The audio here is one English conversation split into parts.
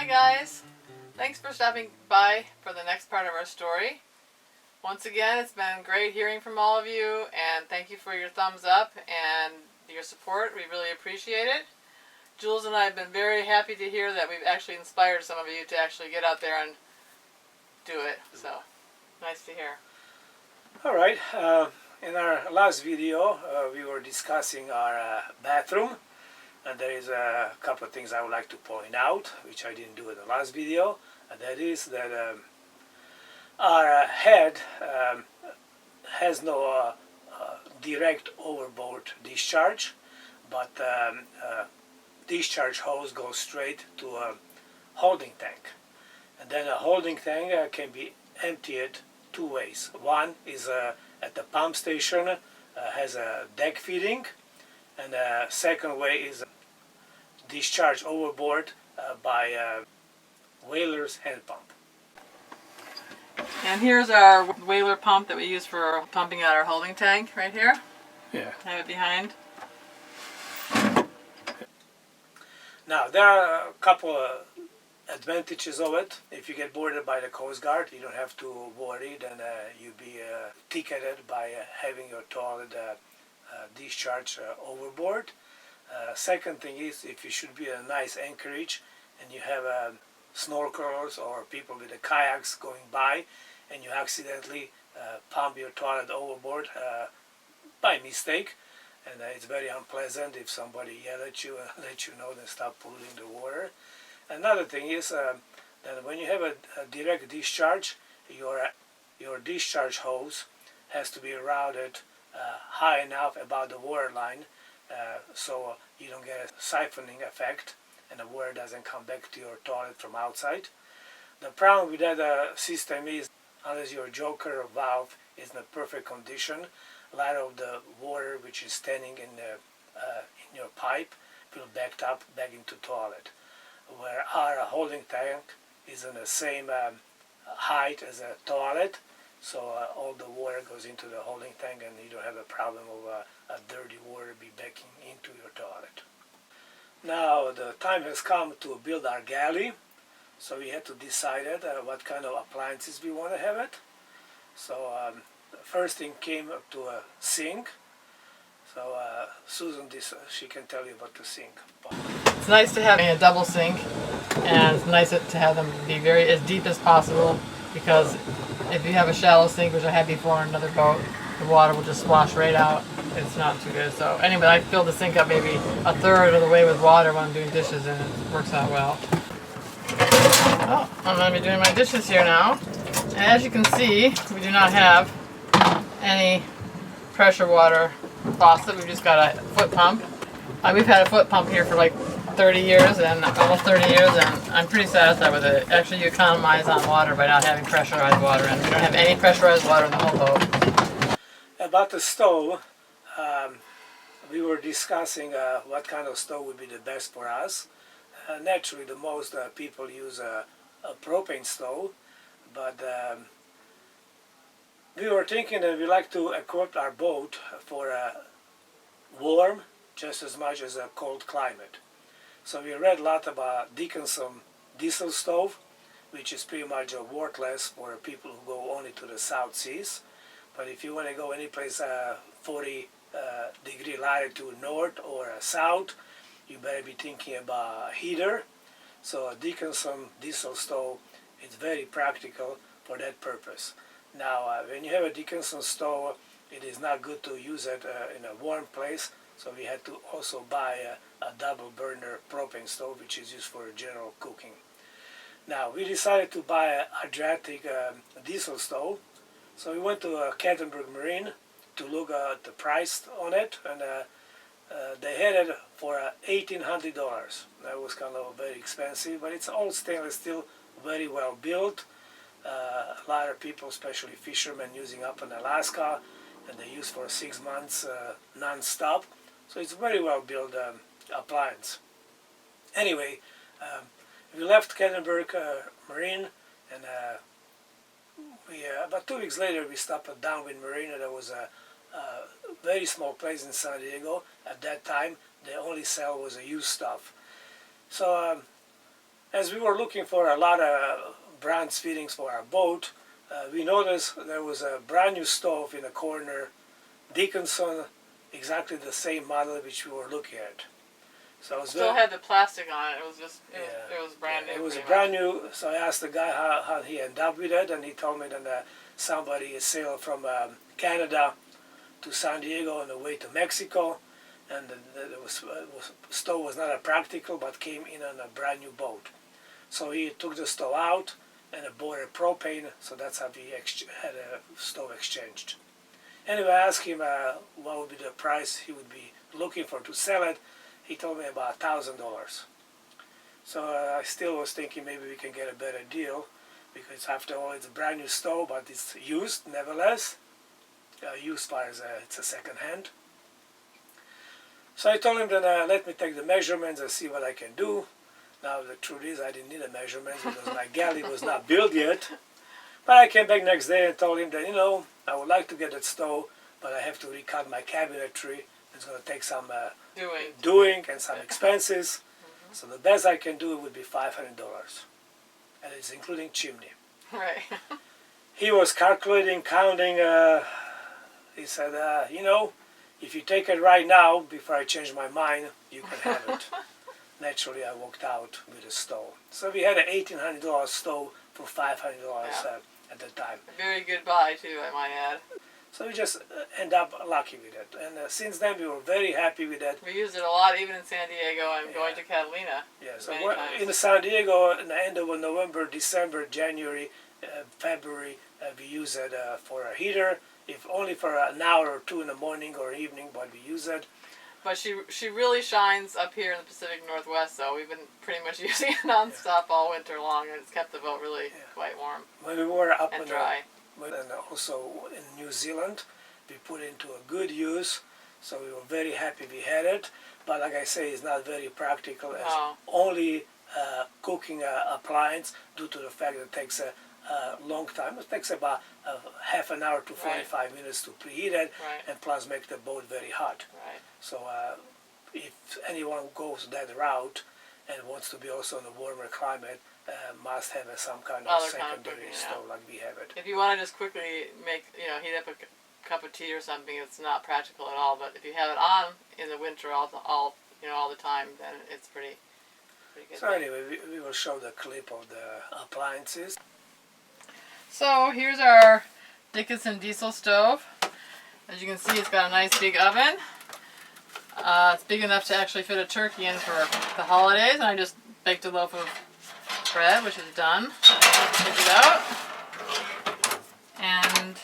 Hi guys, thanks for stopping by for the next part of our story. Once again, it's been great hearing from all of you, and thank you for your thumbs up and your support. We really appreciate it. Jules and I have been very happy to hear that we've actually inspired some of you to actually get out there and do it. So, nice to hear. Alright, in our last video we were discussing our bathroom, and there is a couple of things I would like to point out which I didn't do in the last video, and that is that our head has no direct overboard discharge, but discharge hose goes straight to a holding tank, and then a holding tank can be emptied two ways. One is at the pump station, has a deck feeding, and the second way is discharge overboard by Whaler's hand pump. And here's our Whaler pump that we use for pumping out our holding tank right here. Yeah. I have it behind. Now there are a couple of advantages of it. If you get boarded by the Coast Guard, you don't have to worry, then you'll be ticketed by having your toilet discharge overboard. Second thing is, if you should be a nice anchorage and you have snorkelers or people with the kayaks going by and you accidentally pump your toilet overboard by mistake, and it's very unpleasant if somebody yell at you and let you know, then stop polluting the water. Another thing is that when you have a direct discharge, your discharge hose has to be routed high enough above the water line so you don't get a siphoning effect and the water doesn't come back to your toilet from outside. The problem with that system is, unless your joker valve is in a perfect condition, a lot of the water which is standing in your pipe will back up back into toilet, where our holding tank is in the same height as a toilet, so all the water goes into the holding tank and you don't have a problem of dirty water be backing into your toilet. Now the time has come to build our galley, so we had to decide what kind of appliances we want to have it. So the first thing came up to a sink. So Susan, she can tell you about the sink. It's nice to have a double sink, and it's nice to have them be as deep as possible, because if you have a shallow sink, which I had before on another boat, the water will just splash right out. It's not too good. So anyway, I filled the sink up maybe a third of the way with water when I'm doing dishes, and it works out well. Oh, I'm going to be doing my dishes here now. And as you can see, we do not have any pressure water faucet. We've just got a foot pump. We've had a foot pump here for like 30 years, and almost 30 years, and I'm pretty satisfied with it. Actually, you economize on water by not having pressurized water, and we don't have any pressurized water in the whole boat. About the stove, we were discussing what kind of stove would be the best for us. Naturally, the most people use a propane stove, but we were thinking that we like to equip our boat for a warm just as much as a cold climate. So we read a lot about Dickinson diesel stove, which is pretty much worthless for people who go only to the South Seas. But if you want to go any place 40 degree latitude north or south, you better be thinking about a heater. So a Dickinson diesel stove is very practical for that purpose. Now when you have a Dickinson stove, it is not good to use it in a warm place, so we had to also buy a double burner propane stove, which is used for general cooking. Now we decided to buy an Adriatic diesel stove, so we went to Cattenburg Marine to look at the price on it, and they had it for $1,800. That was kind of very expensive, but it's all stainless steel, very well built. A lot of people, especially fishermen, using up in Alaska, and they use for 6 months non-stop. So it's a very well built appliance. Anyway, we left Cattenburg Marine, and about 2 weeks later we stopped at Downwind Marine, and there was a very small place in San Diego. At that time, the only sell was a used stuff. So As we were looking for a lot of bronze fittings for our boat, we noticed there was a brand new stove in the corner, Dickinson, exactly the same model which we were looking at. So it was Still had the plastic on it. It was just Yeah. it was brand new. It was pretty brand much. new. So I asked the guy how he ended up with it, and he told me that somebody sailed from Canada to San Diego on the way to Mexico, and the stove was not a practical, but came in on a brand new boat. So he took the stove out and bought a propane. So that's how we had a stove exchanged. Anyway, I asked him what would be the price he would be looking for to sell it. He told me about $1,000. So I still was thinking maybe we can get a better deal, because after all it's a brand new stove, but it's used nevertheless. Used far as it's a second hand. So I told him that let me take the measurements and see what I can do. Now the truth is I didn't need the measurements because my galley was not built yet. But I came back next day and told him that, I would like to get that stove, but I have to recut my cabinetry. It's going to take some doing and some expenses. So the best I can do would be $500. And it's including chimney. Right. He was calculating, counting. He said, if you take it right now, before I change my mind, you can have it. Naturally, I walked out with a stove. So we had an $1,800 stove for $500 at the time. A very good buy too, I might add. So we just end up lucky with it. And since then, we were very happy with it. We used it a lot, even in San Diego and going to Catalina. Yeah, so many times. in San Diego, in the end of November, December, January, February, we use it for a heater. If only for an hour or two in the morning or evening, but we use it. But she really shines up here in the Pacific Northwest, so we've been pretty much using it nonstop all winter long, and it's kept the boat really quite warm When we were up and dry. And also in New Zealand, we put it into a good use, so we were very happy we had it. But like I say, it's not very practical as only cooking appliance, due to the fact that it takes a long time. It takes about half an hour to 45 minutes to preheat it, and plus make the boat very hot. Right. So if anyone goes that route and wants to be also in a warmer climate, must have some kind of secondary stove like we have it. If you want to just quickly make, heat up a cup of tea or something, it's not practical at all. But if you have it on in the winter all the time, then it's pretty good. So anyway, we will show the clip of the appliances. So here's our Dickinson diesel stove. As you can see, it's got a nice big oven. It's big enough to actually fit a turkey in for the holidays, and I just baked a loaf of bread, which is done. Take it out, and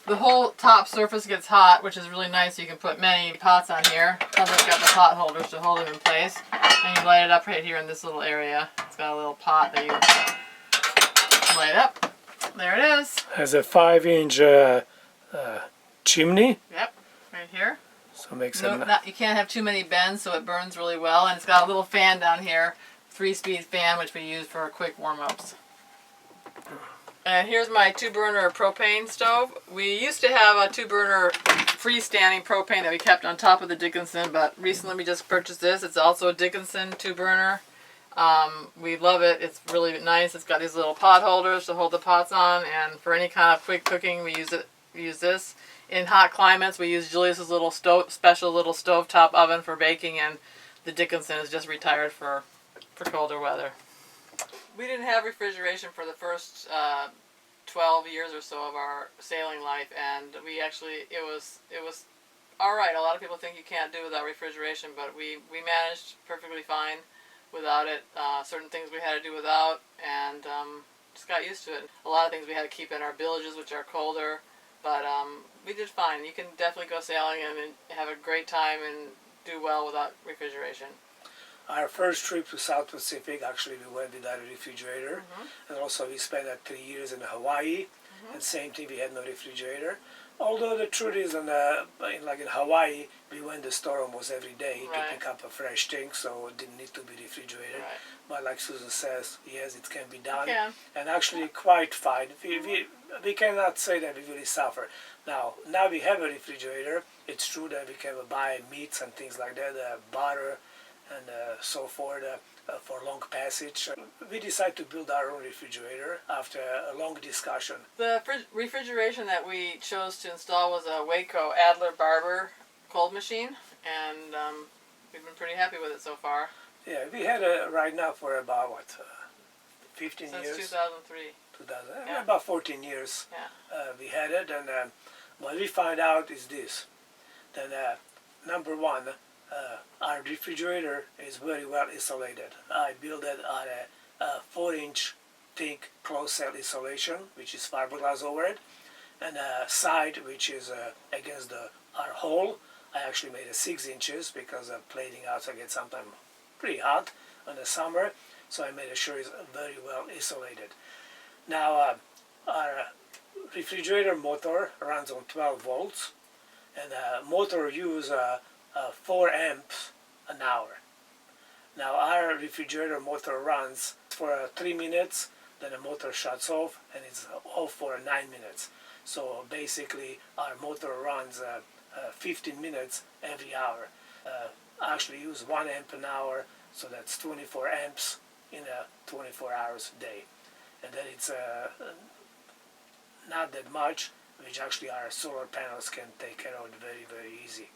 the whole top surface gets hot, which is really nice. So you can put many pots on here. Plus, it's got the pot holders to hold them in place, and you light it up right here in this little area. It's got a little pot that you light up. There it is. Has a 5-inch chimney. Yep, right here. So makes you can't have too many bends, so it burns really well. And it's got a little fan down here, 3-speed fan, which we use for quick warm-ups. And here's my 2-burner propane stove. We used to have a 2-burner freestanding propane that we kept on top of the Dickinson, but recently we just purchased this. It's also a Dickinson 2-burner. We love it. It's really nice. It's got these little pot holders to hold the pots on, and for any kind of quick cooking, we use this. In hot climates, we use Julius's little special little stovetop oven for baking, and the Dickinson is just retired for colder weather. We didn't have refrigeration for the first 12 years or so of our sailing life, and it was all right. A lot of people think you can't do without refrigeration, but we managed perfectly fine without it. Certain things we had to do without, and just got used to it. A lot of things we had to keep in our billages, which are colder, but we did fine. You can definitely go sailing and have a great time and do well without refrigeration. Our first trip to South Pacific, actually we went without a refrigerator. And also we spent 3 years in Hawaii, and same thing, we had no refrigerator. Although the truth is, in Hawaii, we went to the store almost every day to pick up a fresh thing, so it didn't need to be refrigerated. But like Susan says, yes, it can be done, and actually quite fine. We cannot say that we really suffer. Now we have a refrigerator. It's true that we can buy meats and things like that, butter, and so forth for long passage. We decided to build our own refrigerator after a long discussion. The refrigeration that we chose to install was a Waco Adler Barber cold machine, and we've been pretty happy with it so far. Yeah, we had it right now for about, what, 15 Since years? 2003. 2000, Yeah. About 14 years we had it, and what we found out is this, that number one, our refrigerator is very well insulated. I built it on a 4-inch thick closed cell insulation, which is fiberglass over it, and a side which is against our hole. I actually made it 6 inches because plating outside gets sometimes pretty hot in the summer, so I made sure it's very well insulated. Now, our refrigerator motor runs on 12 volts, and the motor uses 4 amps an hour. Now, our refrigerator motor runs for 3 minutes, then the motor shuts off, and it's off for 9 minutes. So basically, our motor runs 15 minutes every hour. Actually use 1 amp an hour, so that's 24 amps in 24 hours a day. And then it's not that much, which actually our solar panels can take care of very, very easy.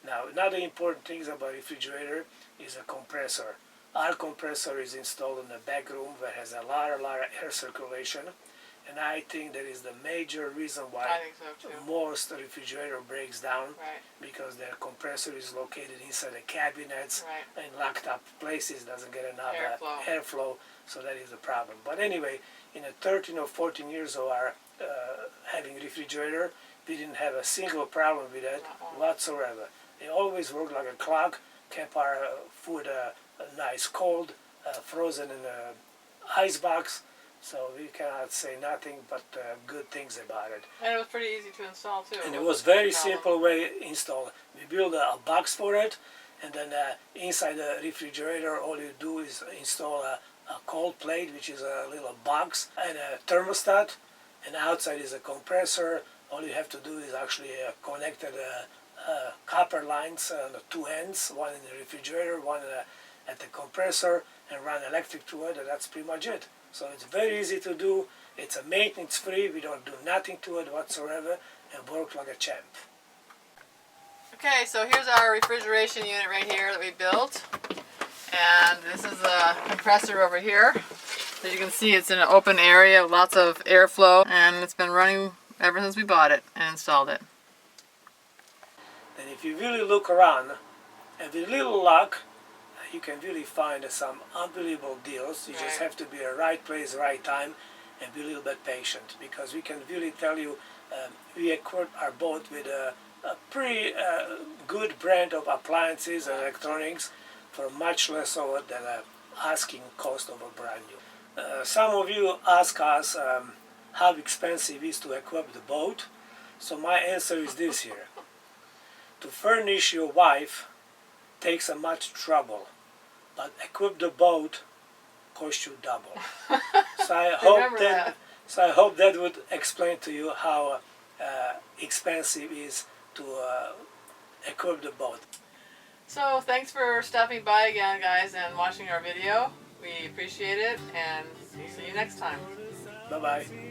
Now, another important thing about refrigerator is a compressor. Our compressor is installed in the back room where has a lot of air circulation, and I think that is the major reason why I think so too. most refrigerator breaks down, Right. because their compressor is located inside the cabinets Right. and locked up places, doesn't get enough Airflow. so that is a problem. But anyway, in the 13 or 14 years of our having refrigerator, we didn't have a single problem with it whatsoever. It always worked like a clock, kept our food nice cold, frozen in an ice box, so we cannot say nothing but good things about it. And it was pretty easy to install too. And it was very simple way installed. We built a box for it, and then inside the refrigerator, all you do is install a cold plate, which is a little box, and a thermostat, and outside is a compressor. All you have to do is actually connect the copper lines on the 2 ends, one in the refrigerator, one at the compressor, and run electric to it, and that's pretty much it. So it's very easy to do. It's a maintenance free. We don't do nothing to it whatsoever, and work like a champ. Okay, so here's our refrigeration unit right here that we built. And this is a compressor over here. As you can see, it's in an open area with lots of airflow, and it's been running ever since we bought it and installed it. And if you really look around, and with little luck, you can really find some unbelievable deals. You just have to be at the right place, right time, and be a little bit patient, because we can really tell you we equipped our boat with a pretty good brand of appliances and electronics for much less over than asking cost of a brand new. Some of you ask us how expensive it is to equip the boat, so my answer is this here. To furnish your wife takes a much trouble, but equip the boat costs you double. So I hope that would explain to you how expensive it is to equip the boat. So thanks for stopping by again, guys, and watching our video. We appreciate it, and see you next time. Bye-bye.